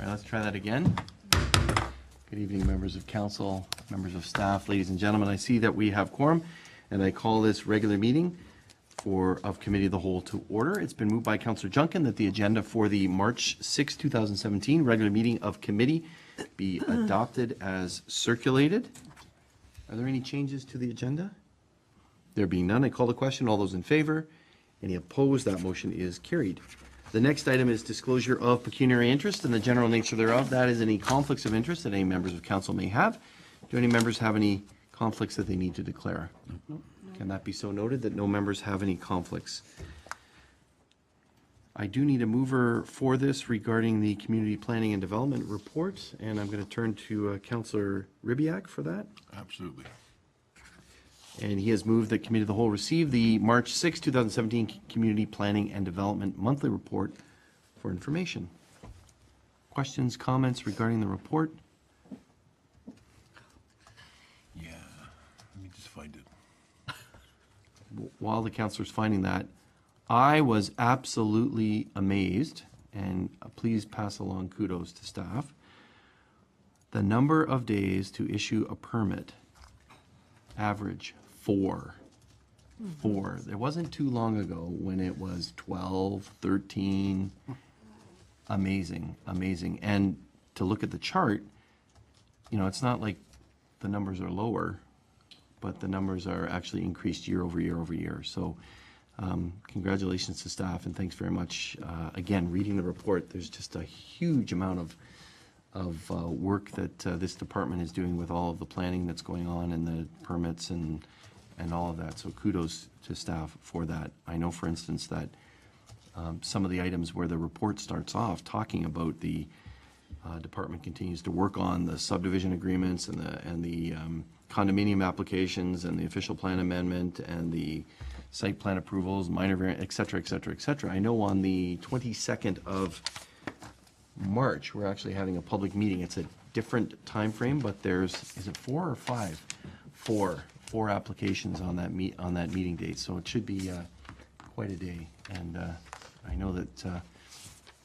right, let's try that again. Good evening, members of council, members of staff, ladies and gentlemen. I see that we have quorum, and I call this regular meeting of Committee of the Whole to order. It's been moved by Councillor Junkin that the agenda for the March 6, 2017 regular meeting of committee be adopted as circulated. Are there any changes to the agenda? There being none, I call the question. All those in favor? Any opposed? That motion is carried. The next item is disclosure of pecuniary interest and the general nature thereof. That is any conflicts of interest that any members of council may have. Do any members have any conflicts that they need to declare? Can that be so noted that no members have any conflicts? I do need a mover for this regarding the community planning and development report, and I'm going to turn to Councillor Ribiak for that. Absolutely. And he has moved that Committee of the Whole receive the March 6, 2017 Community Planning and Development Monthly Report for information. Questions, comments regarding the report? Yeah, let me just find it. While the councillor's finding that, I was absolutely amazed, and please pass along kudos to staff, the number of days to issue a permit, average 4. 4. There wasn't too long ago when it was 12, 13. Amazing, amazing. And to look at the chart, you know, it's not like the numbers are lower, but the numbers are actually increased year over year over year. So congratulations to staff, and thanks very much. Again, reading the report, there's just a huge amount of work that this department is doing with all of the planning that's going on and the permits and all of that. So kudos to staff for that. I know, for instance, that some of the items where the report starts off talking about the department continues to work on the subdivision agreements and the condominium applications and the official plan amendment and the site plan approvals, minor variant, et cetera, et cetera, et cetera. I know on the 22nd of March, we're actually having a public meeting. It's a different time frame, but there's, is it 4 or 5? 4 applications on that meeting date. So it should be quite a day. And I know that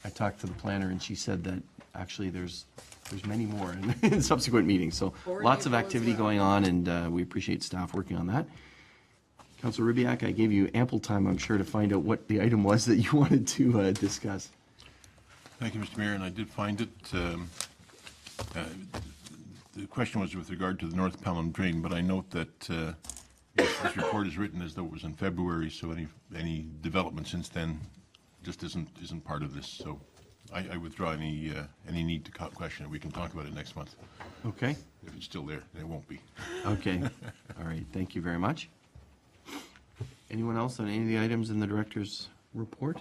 I talked to the planner, and she said that actually there's many more in subsequent meetings. So lots of activity going on, and we appreciate staff working on that. Councillor Ribiak, I gave you ample time, I'm sure, to find out what the item was that you wanted to discuss. Thank you, Mr. Mayor, and I did find it. The question was with regard to the North Pelham drain, but I note that this report is written as though it was in February, so any development since then just isn't part of this. So I withdraw any need to question it. We can talk about it next month. Okay. If it's still there, and it won't be. Okay. All right. Thank you very much. Anyone else on any of the items in the director's report?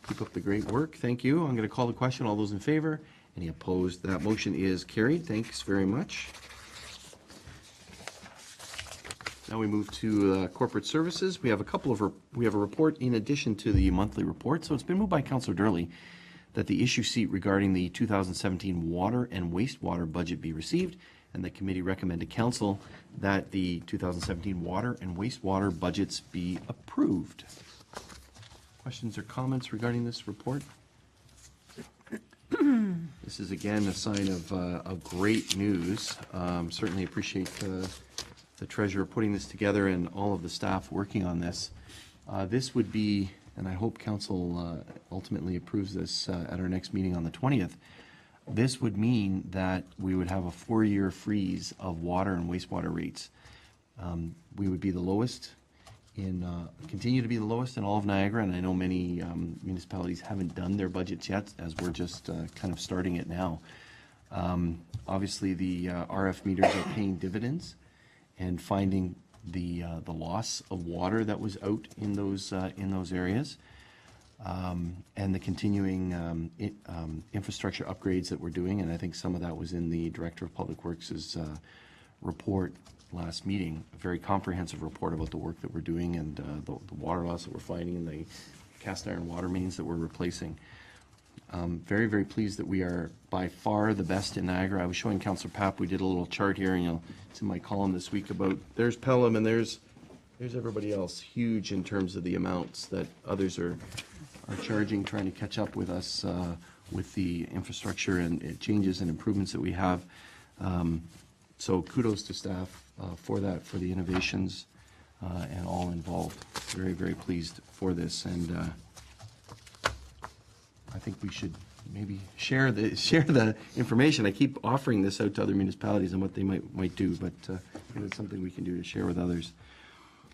Keep up the great work. Thank you. I'm going to call the question. All those in favor? Any opposed? That motion is carried. Thanks very much. Now we move to corporate services. We have a report in addition to the monthly report. So it's been moved by Councillor Durley that the issue sheet regarding the 2017 water and wastewater budget be received, and the committee recommend to council that the 2017 water and wastewater budgets be approved. Questions or comments regarding this report? This is again a sign of great news. Certainly appreciate the treasurer putting this together and all of the staff working on this. This would be, and I hope council ultimately approves this at our next meeting on the 20th, this would mean that we would have a 4-year freeze of water and wastewater rates. We would be the lowest continue to be the lowest in all of Niagara, and I know many municipalities haven't done their budgets yet, as we're just kind of starting it now. Obviously, the RF meters are paying dividends, and finding the loss of water that was out in those areas, and the continuing infrastructure upgrades that we're doing, and I think some of that was in the Director of Public Works' report last meeting, a very comprehensive report about the work that we're doing and the water loss that we're finding and the cast iron water mains that we're replacing. Very, very pleased that we are by far the best in Niagara. I was showing Councillor Papp, we did a little chart here, and it's in my column this week about, there's Pelham and there's everybody else, huge in terms of the amounts that others are charging, trying to catch up with us with the infrastructure and changes and improvements that we have. So kudos to staff for that, for the innovations and all involved. Very, very pleased for this, and I think we should maybe share the information. I keep offering this out to other municipalities and what they might do, but it's something we can do to share with others.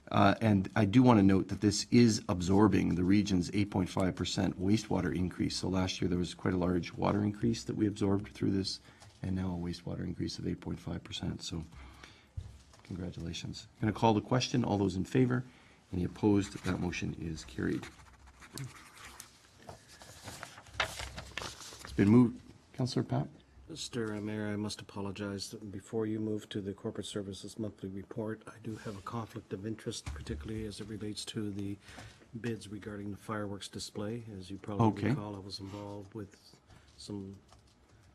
And I do want to note that this is absorbing the region's 8.5% wastewater increase. So last year there was quite a large water increase that we absorbed through this, and now a wastewater increase of 8.5%. So congratulations. I'm going to call the question. All those in favor? Any opposed? That motion is carried. It's been moved. Councillor Pat? Mr. Mayor, I must apologize. Before you move to the Corporate Services Monthly Report, I do have a conflict of interest, particularly as it relates to the bids regarding the fireworks display. As you probably Okay. recall, I was involved with some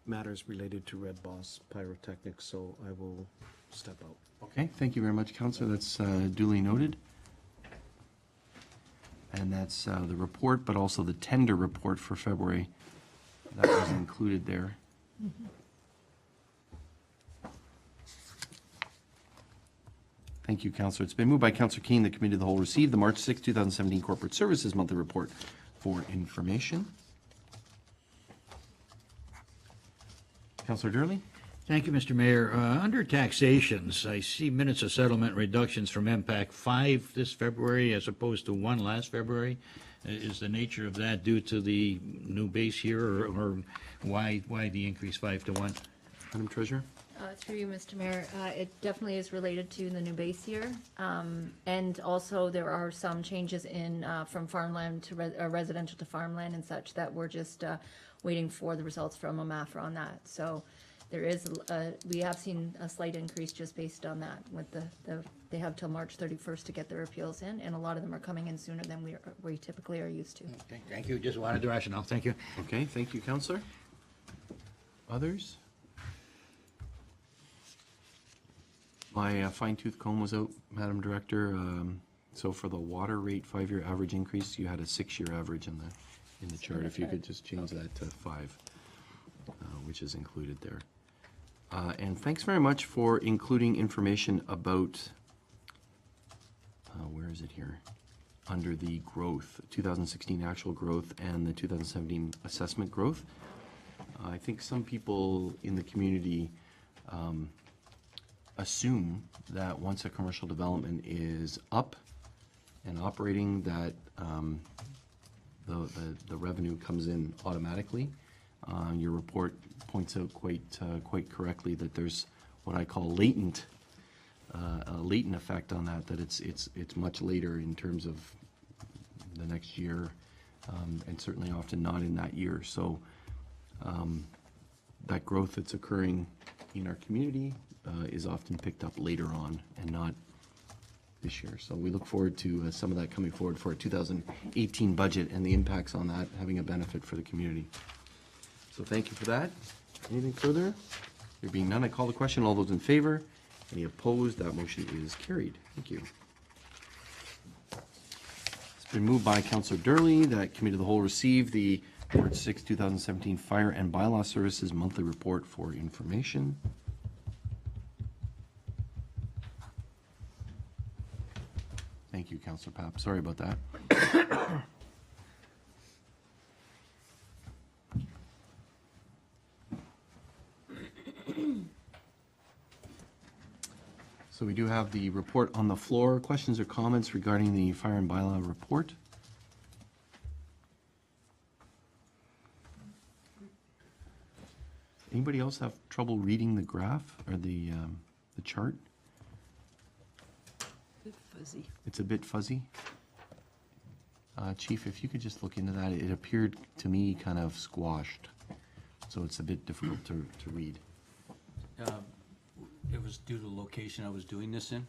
matters related to Red Boss Pyrotechnics, so I will step out. Okay, thank you very much, Councillor. That's duly noted. And that's the report, but also the tender report for February. That was included there. Thank you, Councillor. It's been moved by Councillor Keane, the Committee of the Whole received the March 6, 2017 Corporate Services Monthly Report for information. Councillor Durley? Thank you, Mr. Mayor. Under taxations, I see minutes of settlement reductions from MPAC 5 this February as opposed to 1 last February. Is the nature of that due to the new base year, or why the increase 5 to 1? Madam Treasurer? Through you, Mr. Mayor, it definitely is related to the new base year. And also there are some changes in, from farmland to residential to farmland and such that we're just waiting for the results from OMAFRA on that. So there is, we have seen a slight increase just based on that with they have till March 31st to get their appeals in, and a lot of them are coming in sooner than we typically are used to. Okay, thank you. Just wanted the rationale. Thank you. Okay, thank you, Councillor. Others? My fine-tooth comb was out, Madam Director. So for the water rate 5-year average increase, you had a 6-year average in the chart. If you could just change that to 5, which is included there. And thanks very much for including information about, where is it here? Under the growth, 2016 actual growth and the 2017 assessment growth. I think some people in the community assume that once a commercial development is up and operating, that the revenue comes in automatically. Your report points out quite correctly that there's what I call latent effect on that it's much later in terms of the next year, and certainly often not in that year. So that growth that's occurring in our community is often picked up later on and not this year. So we look forward to some of that coming forward for a 2018 budget and the impacts on that having a benefit for the community. So thank you for that. Anything further? There being none, I call the question. All those in favor? Any opposed? That motion is carried. Thank you. It's been moved by Councillor Durley that Committee of the Whole receive the March 6, 2017 Fire and Bylaw Services Monthly Report for information. Thank you, Councillor Papp. Sorry about that. So we do have the report on the floor. Questions or comments regarding the Fire and Bylaw report? Anybody else have trouble reading the graph or the chart? Bit fuzzy. It's a bit fuzzy. Chief, if you could just look into that. It appeared to me kind of squashed, so it's a bit difficult to read. It was due to the location I was doing this in.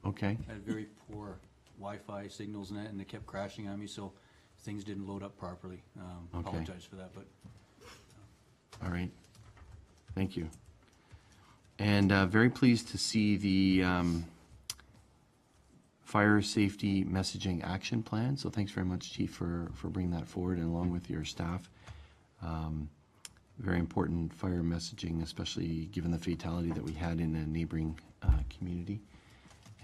Okay, I had very poor Wi-Fi signals in it, and they kept crashing on me, so things didn't load up properly. Okay. Apologize for that, but all right. Thank you. And very pleased to see the fire safety messaging action plan. So thanks very much, Chief, for bringing that forward and along with your staff. Very important fire messaging, especially given the fatality that we had in a neighboring community.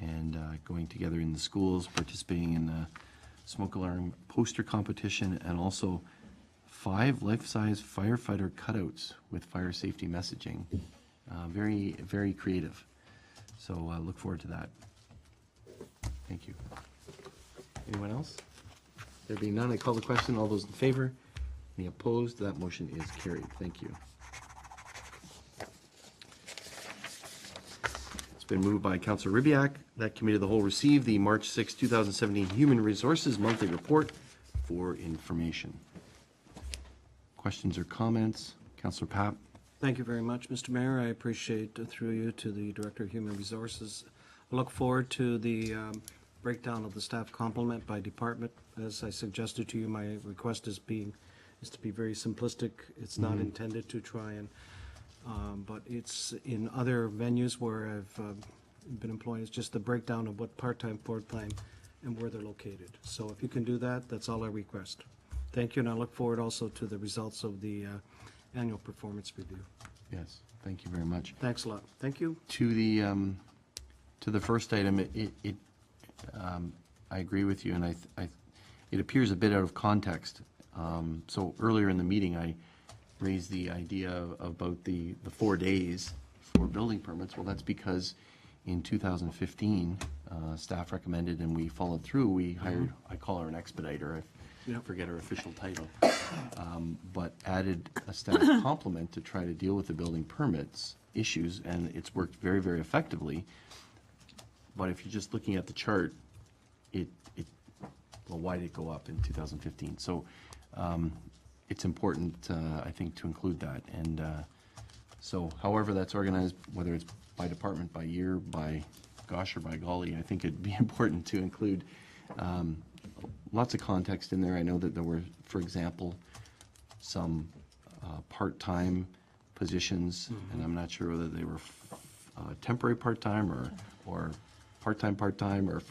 And going together in the schools, participating in the smoke alarm poster competition, and also 5 life-size firefighter cutouts with fire safety messaging. Very, very creative. So look forward to that. Thank you. Anyone else? There being none, I call the question. All those in favor? Any opposed? That motion is carried. Thank you. It's been moved by Councillor Ribbiak that Committee of the Whole receive the March 6, 2017 Human Resources Monthly Report for information. Questions or comments? Councillor Papp? Thank you very much, Mr. Mayor. I appreciate, through you, to the Director of Human Resources. I look forward to the breakdown of the staff complement by department. As I suggested to you, my request is to be very simplistic. It's not intended to try and, but it's in other venues where I've been employed, it's just the breakdown of what part-time, full-time, and where they're located. So if you can do that, that's all I request. Thank you, and I look forward also to the results of the annual performance review. Yes, thank you very much. Thanks a lot. Thank you. To the first item, I agree with you, and it appears a bit out of context. So earlier in the meeting, I raised the idea about the 4 days for building permits. Well, that's because in 2015, staff recommended and we followed through. We hired, I call her an expediter. I forget her official title, but added a staff complement to try to deal with the building permits issues, and it's worked very, very effectively. But if you're just looking at the chart, well, why did it go up in 2015? So it's important, I think, to include that. And so however that's organized, whether it's by department, by year, by gosh, or by golly, I think it'd be important to include lots of context in there. I know that there were, for example, some part-time positions, and I'm not sure whether they were temporary part-time or part-time or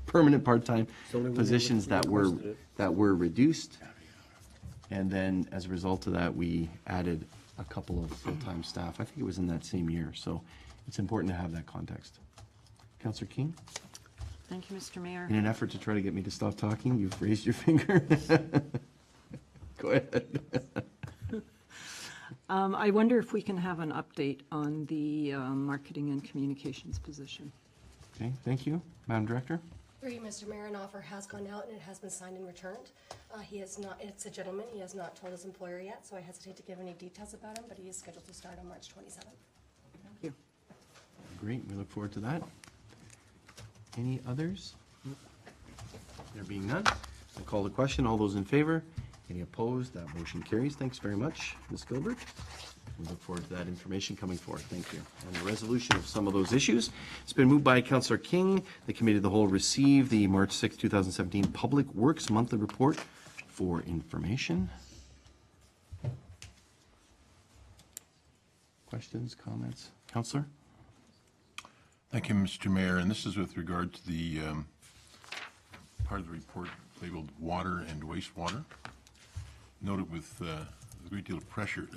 permanent part-time positions that were reduced. And then as a result of that, we added a couple of full-time staff. I think it was in that same year. So it's important to have that context. Councillor King? Thank you, Mr. Mayor. In an effort to try to get me to stop talking, you've raised your finger. Go ahead. I wonder if we can have an update on the marketing and communications position. Okay, thank you. Madam Director? Through you, Mr. Mayor, an offer has gone out and it has been signed and returned. He has not, it's a gentleman, he has not told his employer yet, so I hesitate to give any details about him, but he is scheduled to start on March 27th. Thank you. Great, we look forward to that. Any others? There being none, I call the question. All those in favor? Any opposed? That motion carries. Thanks very much, Ms. Gilbert. We look forward to that information coming forth. Thank you. And the resolution of some of those issues. It's been moved by Councillor King. The Committee of the Whole received the March 6, 2017 Public Works Monthly Report for information. Questions, comments? Councillor? Thank you, Mr. Mayor, and this is with regard to the part of the report labeled water and wastewater. Noted with a great deal of pleasure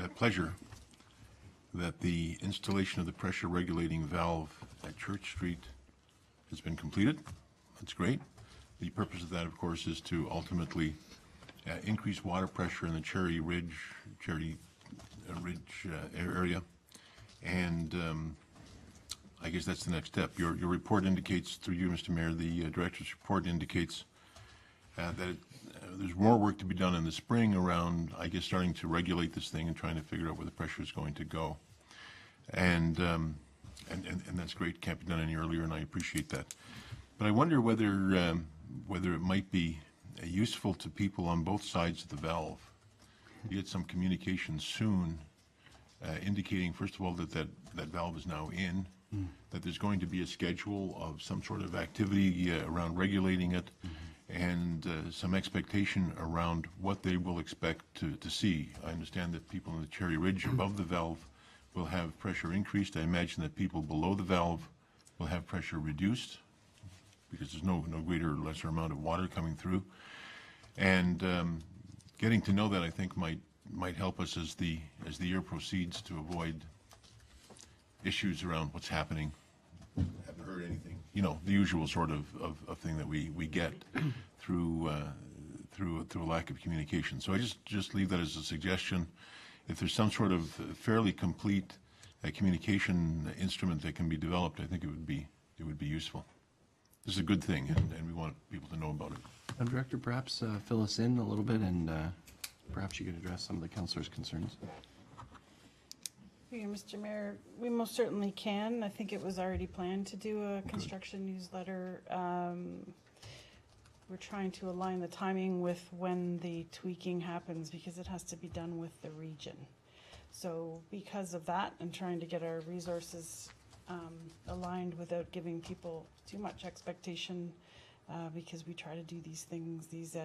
that the installation of the pressure regulating valve at Church Street has been completed. That's great. The purpose of that, of course, is to ultimately increase water pressure in the Cherry Ridge area, and I guess that's the next step. Your report indicates, through you, Mr. Mayor, the director's report indicates that there's more work to be done in the spring around, I guess, starting to regulate this thing and trying to figure out where the pressure is going to go. And that's great. Can't be done any earlier, and I appreciate that. But I wonder whether it might be useful to people on both sides of the valve to get some communication soon, indicating, first of all, that valve is now in, that there's going to be a schedule of some sort of activity around regulating it, and some expectation around what they will expect to see. I understand that people in the Cherry Ridge above the valve will have pressure increased. I imagine that people below the valve will have pressure reduced because there's no greater or lesser amount of water coming through. And getting to know that, I think, might might help us as the year proceeds to avoid issues around what's happening. Haven't heard anything. You know, the usual sort of thing that we get through a lack of communication. So I just leave that as a suggestion. If there's some sort of fairly complete communication instrument that can be developed, I think it would be useful. This is a good thing, and we want people to know about it. Director, perhaps fill us in a little bit, and perhaps you could address some of the councillors' concerns. Yeah, Mr. Mayor, we most certainly can. I think it was already planned to do a construction newsletter. We're trying to align the timing with when the tweaking happens because it has to be done with the region. So because of that and trying to get our resources aligned without giving people too much expectation, because we try to do these things, these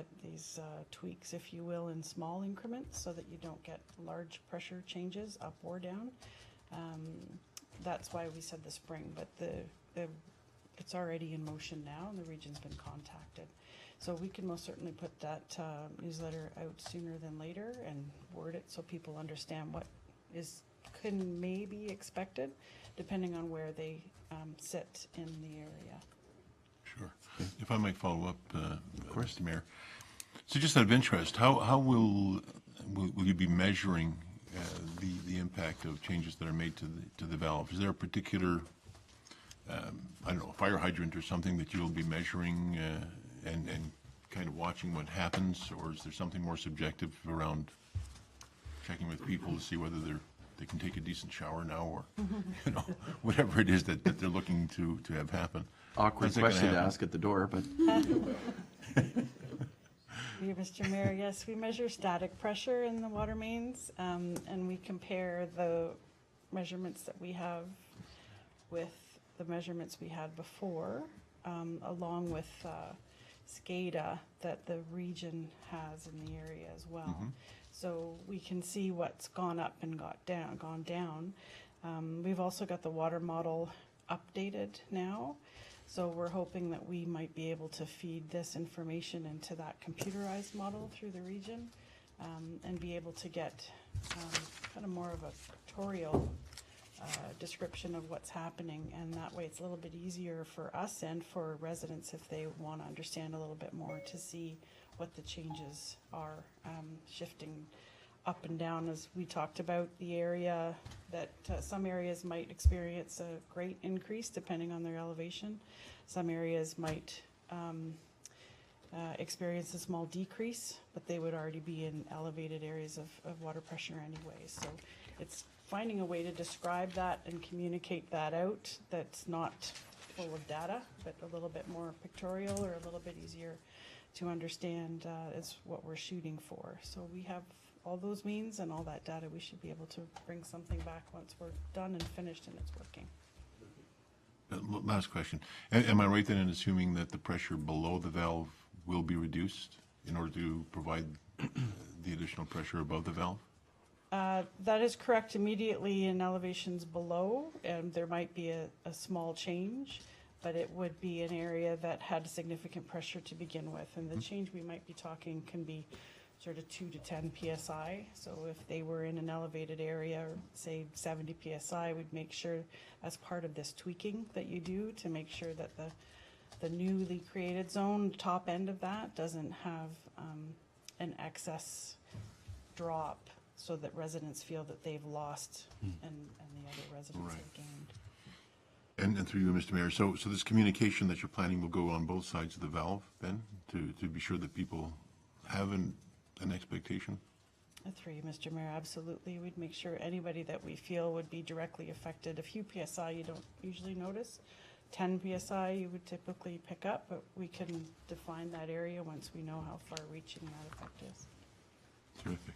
tweaks, if you will, in small increments so that you don't get large pressure changes up or down. That's why we said the spring, but it's already in motion now and the region's been contacted. So we can most certainly put that newsletter out sooner than later and word it so people understand what can maybe expected depending on where they sit in the area. Sure. If I might follow up, of course, Mr. Mayor. So just out of interest, how will you be measuring the impact of changes that are made to the valve? Is there a particular, I don't know, a fire hydrant or something that you'll be measuring and kind of watching what happens, or is there something more subjective around checking with people to see whether they can take a decent shower now, or you know, whatever it is that they're looking to have happen? Awkward How's that gonna question to happen? ask at the door, but Yeah, Mr. Mayor, yes, we measure static pressure in the water mains, and we compare the measurements that we have with the measurements we had before, along with SCADA that the region has in the area as well. So we can see what's gone up and gone down. We've also got the water model updated now. So we're hoping that we might be able to feed this information into that computerized model through the region, and be able to get kind of more of a pictorial description of what's happening. And that way it's a little bit easier for us and for residents if they want to understand a little bit more to see what the changes are, shifting up and down. As we talked about, the area that some areas might experience a great increase depending on their elevation. Some areas might experience a small decrease, but they would already be in elevated areas of water pressure anyway. So it's finding a way to describe that and communicate that out that's not full of data, but a little bit more pictorial or a little bit easier to understand is what we're shooting for. So we have all those means and all that data. We should be able to bring something back once we're done and finished and it's working. Last question. Am I right then in assuming that the pressure below the valve will be reduced in order to provide the additional pressure above the valve? That is correct. Immediately in elevations below, and there might be a small change, but it would be an area that had significant pressure to begin with. And the change we might be talking can be sort of 2 to 10 PSI. So if they were in an elevated area, or say 70 PSI, we'd make sure as part of this tweaking that you do to make sure that the newly created zone, top end of that, doesn't have an excess drop so that residents feel that they've lost and the other residents have gained. And through you, Mr. Mayor, so this communication that you're planning will go on both sides of the valve then, to be sure that people have an expectation? Through you, Mr. Mayor, absolutely. We'd make sure anybody that we feel would be directly affected. A few PSI you don't usually notice. 10 PSI you would typically pick up, but we can define that area once we know how far reaching that effect is. Terrific.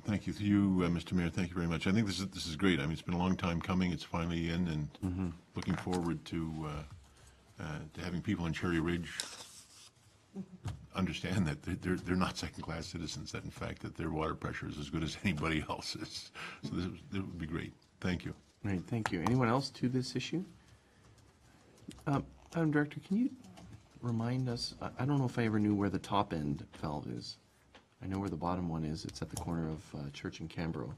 Thank you. To you, Mr. Mayor, thank you very much. I think this is great. I mean, it's been a long time coming. It's finally in, and looking forward to having people in Cherry Ridge understand that they're not second-class citizens, that in fact that their water pressure is as good as anybody else's. So this would be great. Thank you. Great, thank you. Anyone else to this issue? Madam Director, can you remind us, I don't know if I ever knew where the top end valve is. I know where the bottom one is. It's at the corner of Church and Cambro.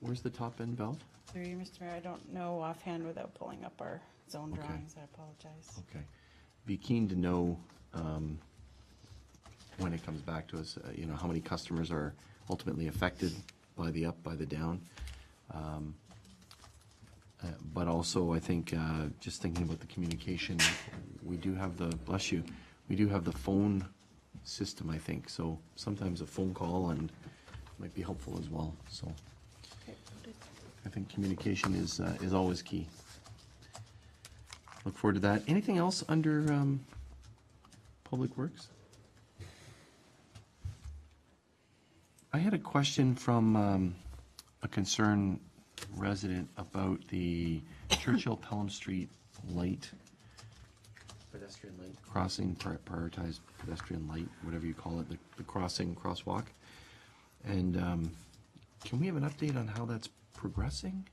Where's the top end, Val? Through you, Mr. Mayor, I don't know offhand without pulling up our zone Okay. drawings. I apologize. Okay. Be keen to know when it comes back to us, how many customers are ultimately affected by the up, by the down. But also, I think, just thinking about the communication, we do have bless you, we do have the phone system, I think. So sometimes a phone call and might be helpful as well. So I think communication is always key. Look forward to that. Anything else under Public Works? I had a question from a concerned resident about the Churchill Pelham Street light, pedestrian light crossing, prioritized pedestrian light, whatever you call it, the crosswalk. And can we have an update on how that's progressing?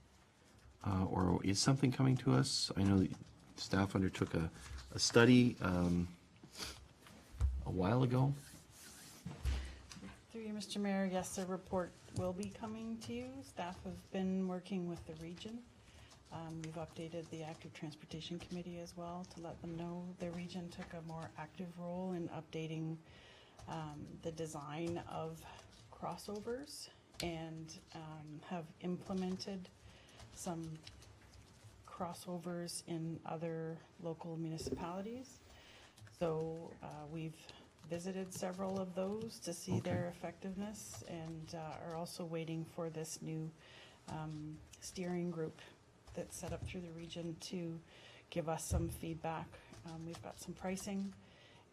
Or is something coming to us? I know that staff undertook a study a while ago. Through you, Mr. Mayor, yes, a report will be coming to you. Staff have been working with the region. We've updated the Active Transportation Committee as well to let them know the region took a more active role in updating the design of crossovers and have implemented some crossovers in other local municipalities. So we've visited several of those to see their effectiveness and are also waiting for this new steering group that's set up through the region to give us some feedback. We've got some pricing,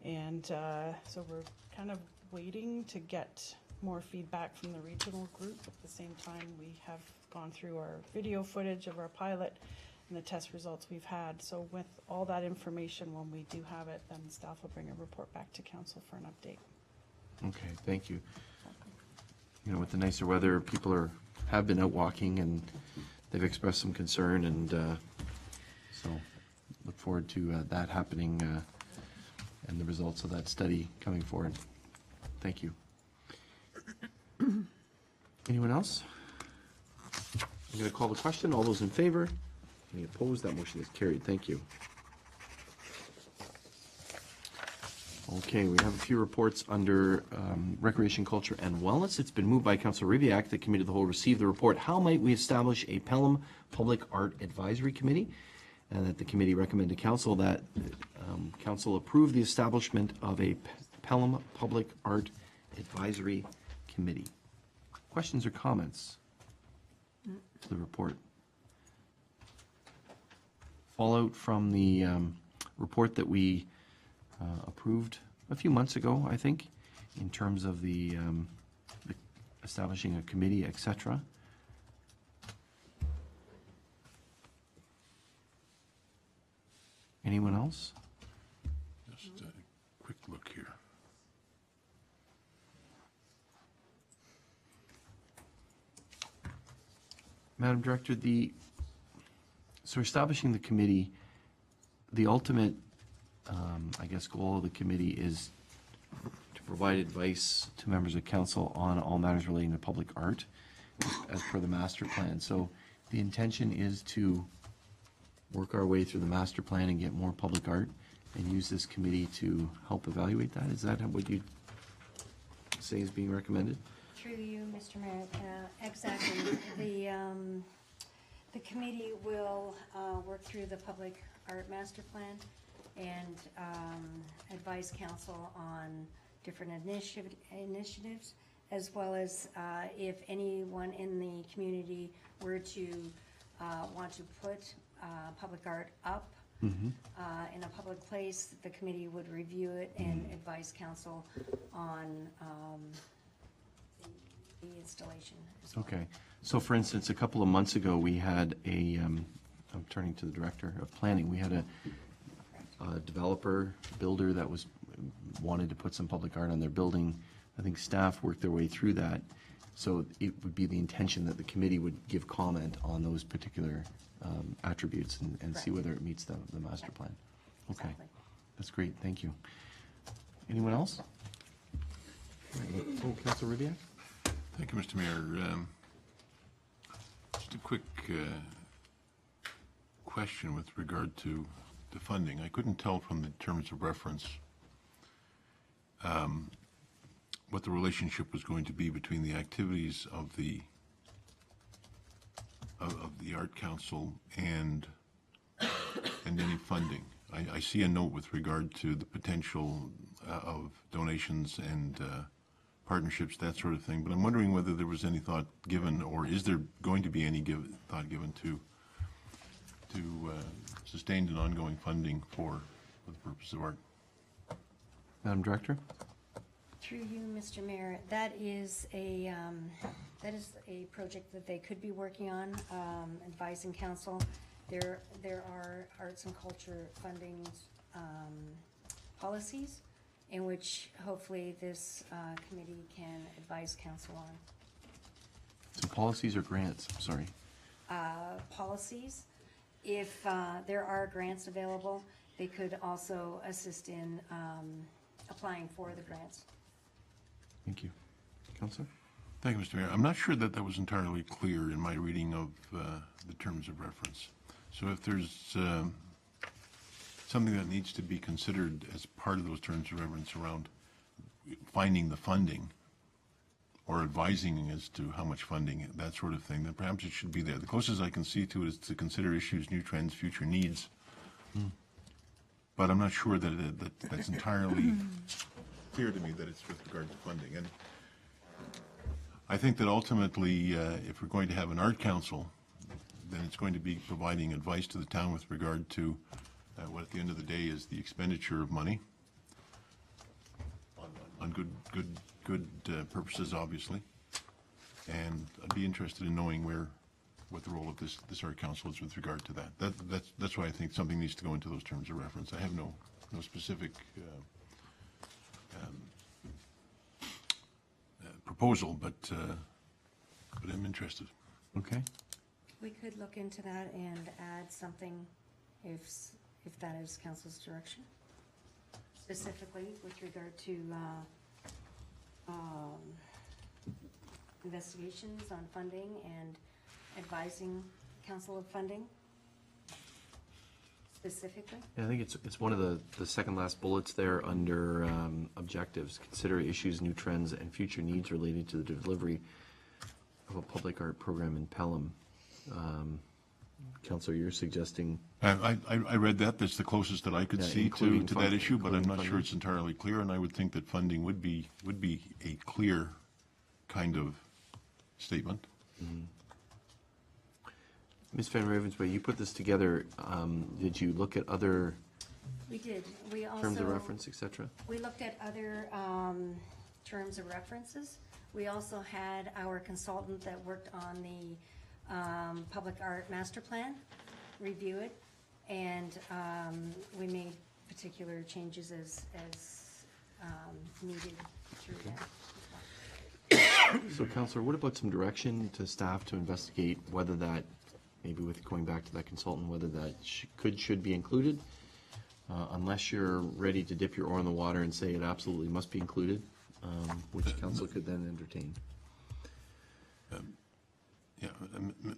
and so we're kind of waiting to get more feedback from the regional group. At the same time, we have gone through our video footage of our pilot and the test results we've had. So with all that information, when we do have it, then staff will bring a report back to council for an update. Okay, thank you. With the nicer weather, people have been out walking and they've expressed some concern, and so look forward to that happening and the results of that study coming forward. Thank you. Anyone else? I'm going to call the question. All those in favor? Any opposed? That motion is carried. Thank you. Okay, we have a few reports under Recreation, Culture, and Wellness. It's been moved by Councillor Rivyak. The Committee of the Whole received the report, How Might We Establish a Pelham Public Art Advisory Committee? And that the committee recommended to Council that Council approve the establishment of a Pelham Public Art Advisory Committee. Questions or comments to the report? Fallout from the report that we approved a few months ago, I think, in terms of the establishing a committee, etc. Anyone else? Just a quick look here. Madam Director, so establishing the committee, the ultimate, I guess, goal of the committee is to provide advice to members of council on all matters relating to public art as per the master plan. So the intention is to work our way through the master plan and get more public art and use this committee to help evaluate that? Is that what you say is being recommended? Through you, Mr. Mayor, exactly. The committee will work through the public art master plan and advise council on different initiatives, as well as if anyone in the community were to want to put public art up in a public place, the committee would review it and advise council on the installation as well. Okay. So for instance, a couple of months ago, we had I'm turning to the Director of Planning, we had a developer, builder that wanted to put some public art on their building. I think staff worked their way through that. So it would be the intention that the committee would give comment on those particular attributes and see whether it meets the master plan. Okay. Exactly. That's great. Thank you. Anyone else? Oh, Councilor Ribbiak? Thank you, Mr. Mayor. Just a quick question with regard to the funding. I couldn't tell from the terms of reference what the relationship was going to be between the activities of the Art Council and any funding. I see a note with regard to the potential of donations and partnerships, that sort of thing, but I'm wondering whether there was any thought given, or is there going to be any thought given to sustained and ongoing funding for the purpose of art? Madam Director? Through you, Mr. Mayor, that is a project that they could be working on, advising council. There are arts and culture funding policies in which hopefully this committee can advise council on. So policies or grants? I'm sorry. Policies. If there are grants available, they could also assist in applying for the grants. Thank you. Councilor? Thank you, Mr. Mayor. I'm not sure that that was entirely clear in my reading of the terms of reference. So if there's something that needs to be considered as part of those terms of reference around finding the funding or advising as to how much funding, that sort of thing, then perhaps it should be there. The closest I can see to it is to consider issues, new trends, future needs. But I'm not sure that that's entirely clear to me that it's with regard to funding. And I think that ultimately, if we're going to have an art council, then it's going to be providing advice to the town with regard to what at the end of the day is the expenditure of money on good purposes, obviously. And I'd be interested in knowing what the role of this art council is with regard to that. That's why I think something needs to go into those terms of reference. I have no specific proposal, but I'm interested. Okay. We could look into that and add something if that is council's direction, specifically with regard to investigations on funding and advising council of funding specifically. Yeah, I think it's one of the second last bullets there under objectives. Consider issues, new trends, and future needs related to the delivery of a public art program in Pelham. Councilor, you're suggesting? I read that. That's the closest that I could see to that issue, but I'm not sure it's entirely clear, and I would think that funding would be a clear kind of statement. Mm-hmm. Ms. Van Ravensway, you put this together. Did you look at other We did. We also. terms of reference, et cetera? We looked at other terms of references. We also had our consultant that worked on the public art master plan review it, and we made particular changes as needed through that. So, Councillor, what about some direction to staff to investigate whether that, maybe with going back to that consultant, whether that should be included? Unless you're ready to dip your oar in the water and say it absolutely must be included, which council could then entertain. Yeah,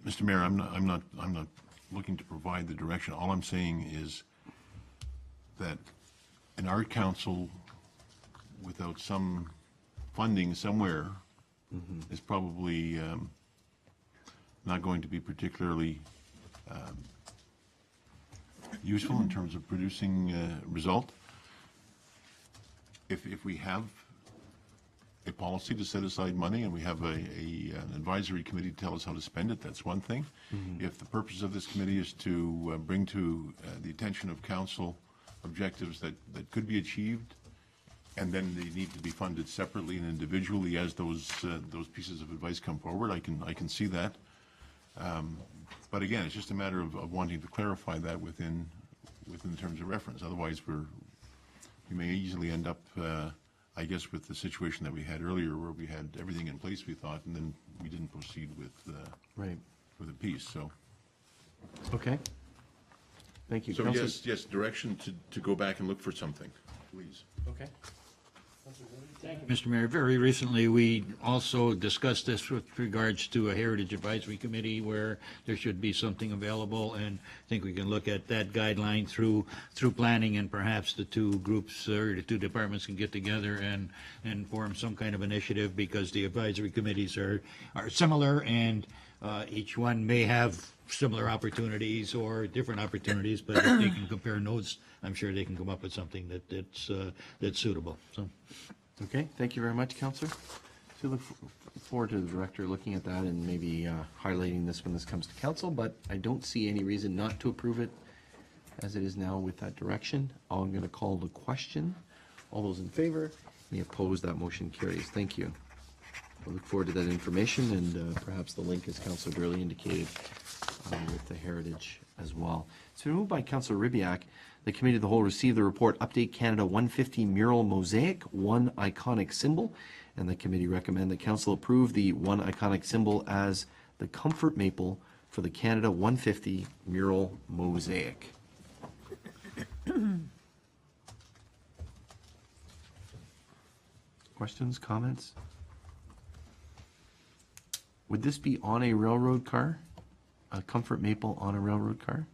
Mr. Mayor, I'm not looking to provide the direction. All I'm saying is that an art council without some funding somewhere is probably not going to be particularly useful in terms of producing result. If we have a policy to set aside money and we have an advisory committee to tell us how to spend it, that's one thing. If the purpose of this committee is to bring to the attention of council objectives that could be achieved, and then they need to be funded separately and individually as those pieces of advice come forward, I can see that. But again, it's just a matter of wanting to clarify that within the terms of reference. Otherwise, we may easily end up, I guess, with the situation that we had earlier, where we had everything in place, we thought, and then we didn't proceed with with a piece. So. Okay. Thank you. So Councillor- yes, direction to go back and look for something, please. Okay. Mr. Mayor, very recently, we also discussed this with regards to a Heritage Advisory Committee where there should be something available, and I think we can look at that guideline through planning, and perhaps the two groups or the two departments can get together and form some kind of initiative, because the advisory committees are similar, and each one may have similar opportunities or different opportunities, but if they can compare notes, I'm sure they can come up with something that's suitable, so. Okay, thank you very much, Counselor. So look forward to the director looking at that and maybe highlighting this when this comes to council, but I don't see any reason not to approve it as it is now with that direction. I'm going to call the question. All those in favor? Any opposed? That motion carries. Thank you. I look forward to that information and perhaps the link, as Councillor Burley indicated, with the heritage as well. So moved by Councillor Ribbiak, the Committee of the Whole received the report Update Canada 150 Mural Mosaic, One Iconic Symbol, and the committee recommend that Council approve the One Iconic Symbol as the comfort maple for the Canada 150 Mural Mosaic. Questions, comments? Would this be on a railroad car? A comfort maple on a railroad car?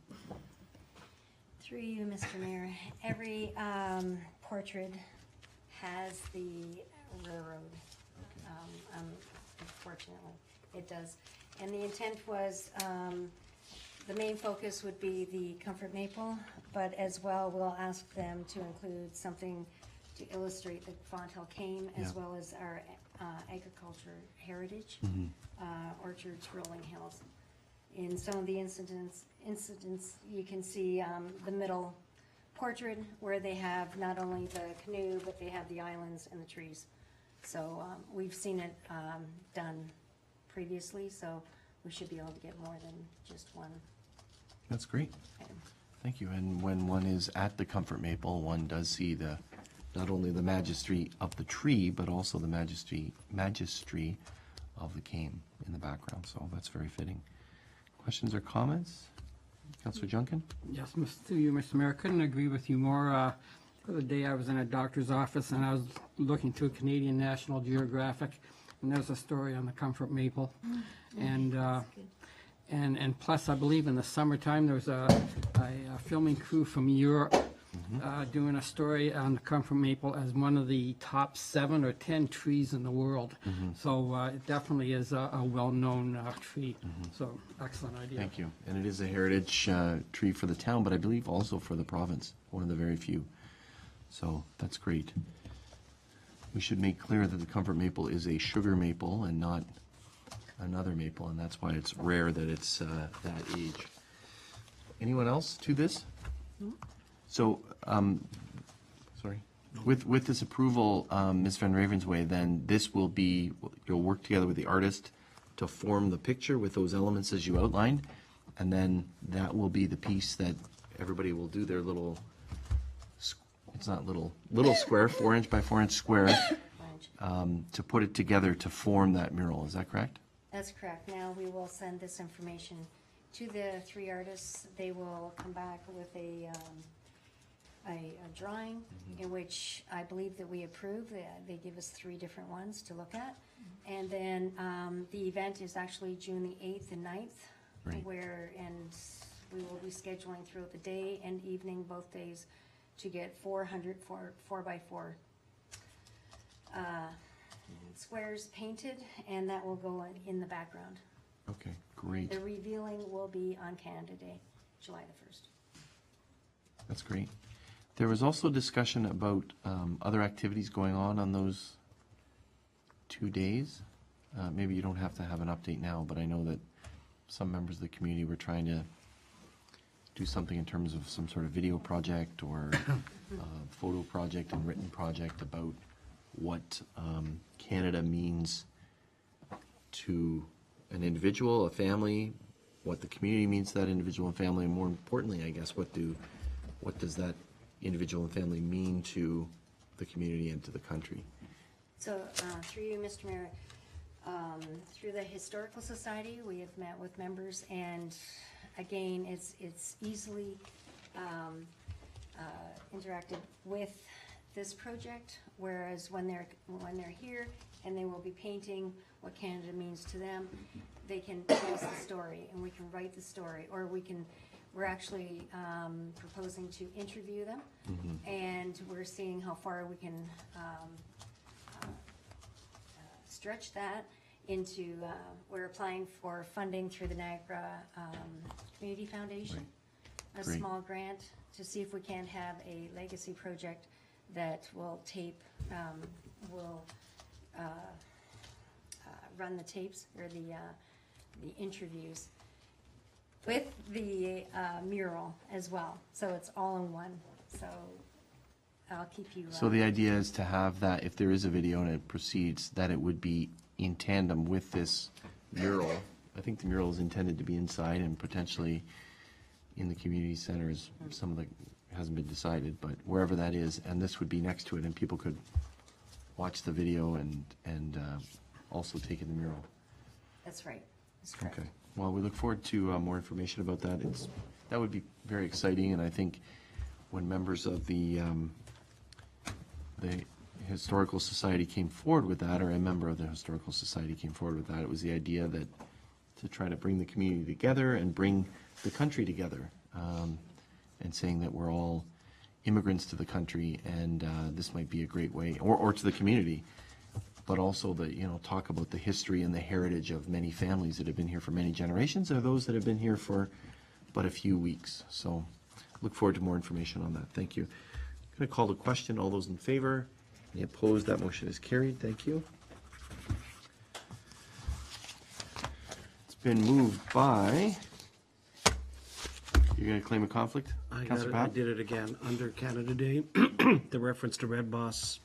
Through you, Mr. Mayor, every portrait has the railroad, unfortunately, it does. And the intent was, the main focus would be the comfort maple, but as well, we'll ask them to include something to illustrate the Fonthill cane, as Yeah. well as our agriculture heritage, orchards, rolling hills. In some of the incidents, you can see the middle portrait where they have not only the canoe, but they have the islands and the trees. So we've seen it done previously, so we should be able to get more than just one That's great. item. Thank you. And when one is at the comfort maple, one does see not only the majesty of the tree, but also the majesty of the cane in the background. So that's very fitting. Questions or comments? Councillor Junkin? Yes, through you, Mr. Mayor. Couldn't agree with you more. The other day I was in a doctor's office and I was looking through Canadian National Geographic, and there's a story on the comfort maple. And plus, I believe in the summertime there was a filming crew from Europe doing a story on the comfort maple as one of the top 7 or 10 trees in the world. So it definitely is a well-known tree. So excellent idea. Thank you. And it is a heritage tree for the town, but I believe also for the province, one of the very few. So that's great. We should make clear that the comfort maple is a sugar maple and not another maple, and that's why it's rare that it's that age. Anyone else to this? So, sorry. With this approval, Ms. Van Ravensway, then this will be, you'll work together with the artist to form the picture with those elements as you outlined, and then that will be the piece that everybody will do their little, it's not little square, 4-inch by 4-inch square, to put it together to form that mural. Is that correct? That's correct. Now we will send this information to the 3 artists. They will come back with a drawing in which I believe that we approve. They give us 3 different ones to look at. And then the event is actually June the 8th and 9th, Right. and we will be scheduling throughout the day and evening, both days, to get 400 4x4 squares painted, and that will go in the background. Okay, great. The revealing will be on Canada Day, July the 1st. That's great. There was also discussion about other activities going on those 2 days. Maybe you don't have to have an update now, but I know that some members of the community were trying to do something in terms of some sort of video project or photo project and written project about what Canada means to an individual, a family, what the community means to that individual and family, and more importantly, I guess, what does that individual and family mean to the community and to the country? So, through you, Mr. Mayor, through the Historical Society, we have met with members, and again, it's easily interacted with this project, whereas when they're here and they will be painting what Canada means to them, they can tell us the story, and we can write the story, or we're actually proposing to interview them, and we're seeing how far we can stretch that into, we're applying for funding through the Niagara Community Foundation, a Great. small grant, to see if we can have a legacy project that will tape, will run the tapes or the interviews with the mural as well. So it's all in one. So I'll keep you. So the idea is to have that, if there is a video and it proceeds, that it would be in tandem with this mural. I think the mural is intended to be inside and potentially in the community centers. Some of the, hasn't been decided, but wherever that is, and this would be next to it, and people could watch the video and also take in the mural. That's right. That's correct. Okay. Well, we look forward to more information about that. That would be very exciting, and I think when members of the Historical Society came forward with that, or a member of the Historical Society came forward with that, it was the idea that to try to bring the community together and bring the country together, and saying that we're all immigrants to the country, and this might be a great way, or to the community, but also the, talk about the history and the heritage of many families that have been here for many generations, or those that have been here for but a few weeks. So look forward to more information on that. Thank you. I'm going to call the question. All those in favor? Any opposed? That motion is carried. Thank you. It's been moved by, you're going to claim a conflict? I Councillor I Pat? did it again, under Canada Day, the reference to Red Boss.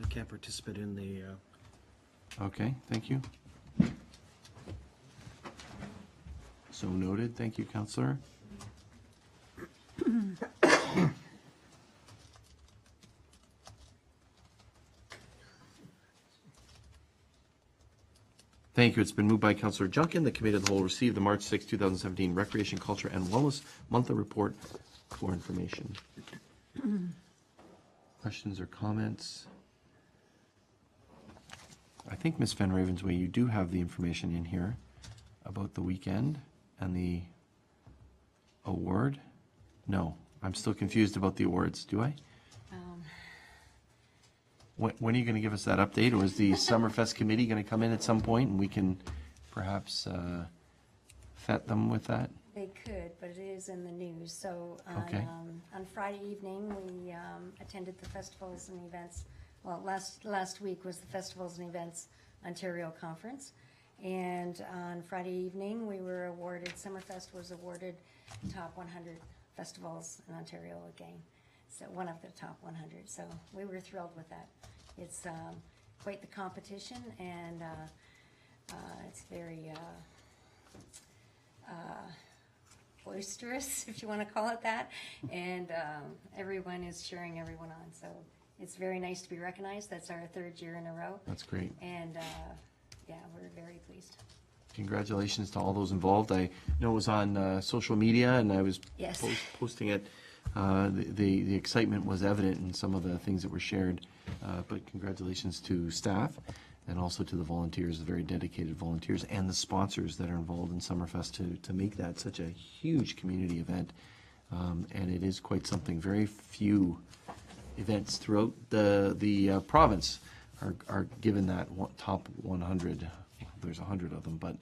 I can't participate in the, Okay, thank you. So noted. Thank you, Councillor. Thank you. It's been moved by Councillor Junkin. The Committee of the Whole received the March 6, 2017 Recreation, Culture and Wellness Monthly Report for information. Questions or comments? I think, Ms. Van Ravensway, you do have the information in here about the weekend and the award. No, I'm still confused about the awards. Do I? When are you going to give us that update, or is the Summerfest committee going to come in at some point and we can perhaps fet them with that? They could, but it is in the news. So Okay. on Friday evening, we attended the festivals and events. Well, last week was the Festivals and Events Ontario Conference. And on Friday evening, we were awarded, Summerfest was awarded top 100 festivals in Ontario again. So one of the top 100. So we were thrilled with that. It's quite the competition, and it's very boisterous, if you want to call it that. And everyone is cheering everyone on. So it's very nice to be recognized. That's our third year in a row. That's great. And yeah, we're very pleased. Congratulations to all those involved. I know it was on social media, and I was Yes. posting it. The excitement was evident in some of the things that were shared. But congratulations to staff and also to the volunteers, the very dedicated volunteers, and the sponsors that are involved in Summerfest to make that such a huge community event. And it is quite something. Very few events throughout the province are given that top 100. There's 100 of them, but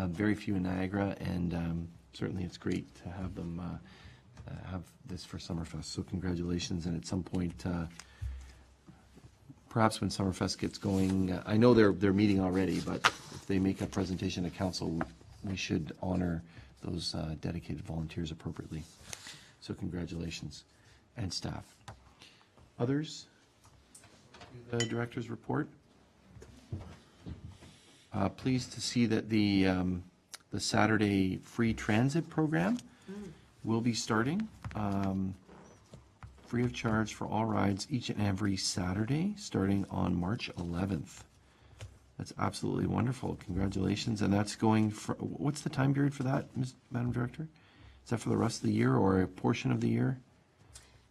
very few in Niagara, and certainly it's great to have them have this for Summerfest. So congratulations, and at some point, perhaps when Summerfest gets going, I know they're meeting already, but if they make a presentation to council, we should honor those dedicated volunteers appropriately. So congratulations, and staff. Others? The director's report. Pleased to see that the Saturday free transit program will be starting. Free of charge for all rides each and every Saturday, starting on March 11th. That's absolutely wonderful. Congratulations. And that's going for, what's the time period for that, Madam Director? Is that for the rest of the year or a portion of the year?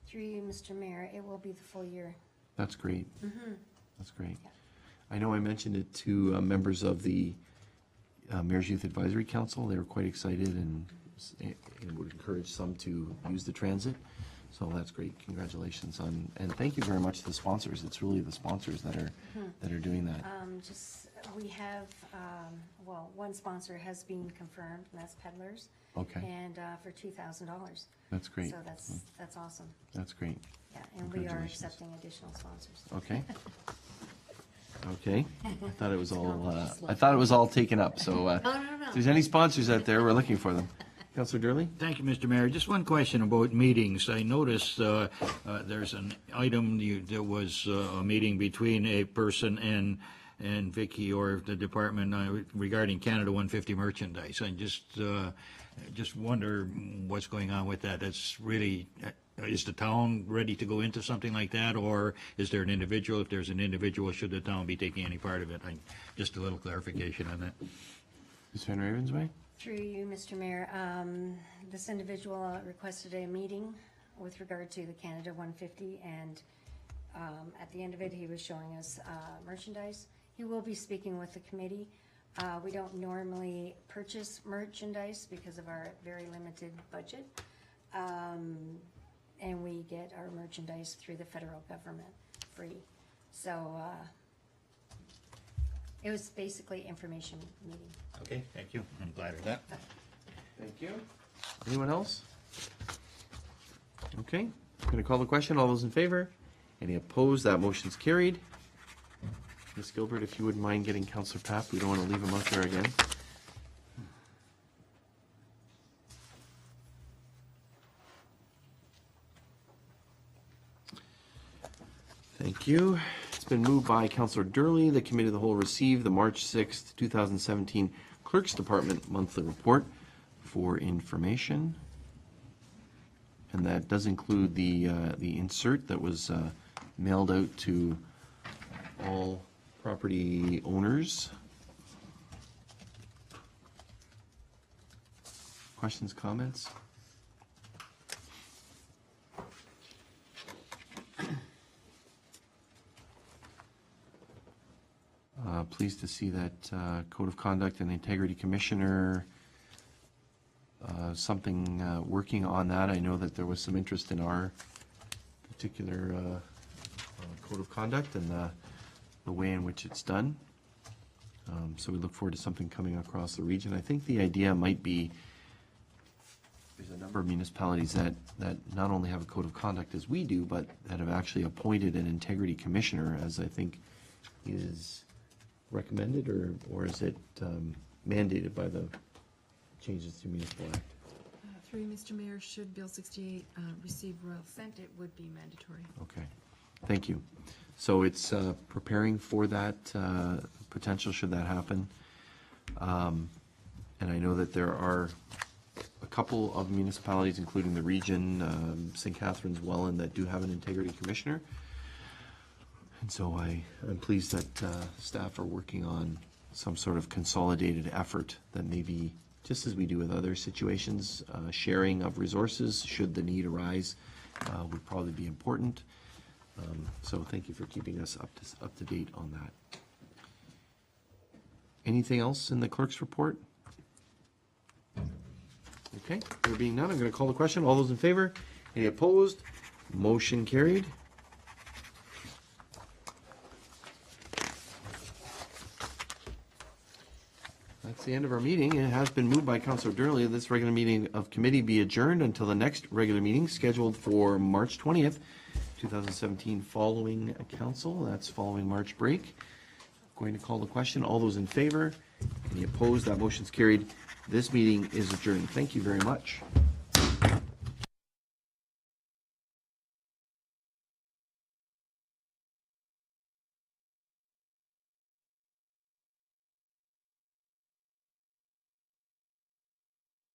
Through you, Mr. Mayor, it will be the full year. That's great. That's great. I know I mentioned it to members of the Mayor's Youth Advisory Council. They were quite excited and would encourage some to use the transit. So that's great. Congratulations on, and thank you very much to the sponsors. It's really the sponsors that are doing that. We have, well, one sponsor has been confirmed, and that's Peddlers. Okay. And for $2,000. That's great. So that's awesome. That's great. Yeah, and we are Congratulations. accepting additional sponsors. Okay. Okay. I thought it was all taken up. So No. if there's any sponsors out there, we're looking for them. Councillor Durley? Thank you, Mr. Mayor. Just one question about meetings. I noticed there's an item, there was a meeting between a person and Vicky or the department regarding Canada 150 merchandise. I just wonder what's going on with that. That's really, is the town ready to go into something like that, or is there an individual? If there's an individual, should the town be taking any part of it? Just a little clarification on that. Ms. Van Ravensway? Through you, Mr. Mayor, this individual requested a meeting with regard to the Canada 150, and at the end of it, he was showing us merchandise. He will be speaking with the committee. We don't normally purchase merchandise because of our very limited budget, and we get our merchandise through the federal government free. So it was basically information meeting. Okay, thank you. I'm glad of that. Thank you. Anyone else? Okay, I'm going to call the question. All those in favor? Any opposed? That motion's carried. Ms. Gilbert, if you wouldn't mind getting Councillor Papp, we don't want to leave him out there again. Thank you. It's been moved by Councillor Durley. The Committee of the Whole received the March 6th, 2017 Clerk's Department Monthly Report for information. And that does include the insert that was mailed out to all property owners. Questions, comments? Pleased to see that Code of Conduct and Integrity Commissioner, working on that. I know that there was some interest in our particular Code of Conduct and the way in which it's done. So we look forward to something coming across the region. I think the idea might be there's a number of municipalities that not only have a Code of Conduct as we do, but that have actually appointed an Integrity Commissioner, as I think is recommended, or is it mandated by the changes to Municipal Act? Through you, Mr. Mayor, should Bill 68 receive royal assent, it would be mandatory. Okay, thank you. So it's preparing for that potential should that happen. And I know that there are a couple of municipalities, including the region, St. Catharines, Welland, that do have an Integrity Commissioner. And so I'm pleased that staff are working on some sort of consolidated effort that maybe, just as we do with other situations, sharing of resources, should the need arise, would probably be important. So thank you for keeping us up to date on that. Anything else in the clerk's report? Okay, there being none, I'm going to call the question. All those in favor? Any opposed? Motion carried. That's the end of our meeting. It has been moved by Councillor Durley that this regular meeting of committee be adjourned until the next regular meeting scheduled for March 20th, 2017, following council. That's following March break. Going to call the question. All those in favor? Any opposed? That motion's carried. This meeting is adjourned. Thank you very much.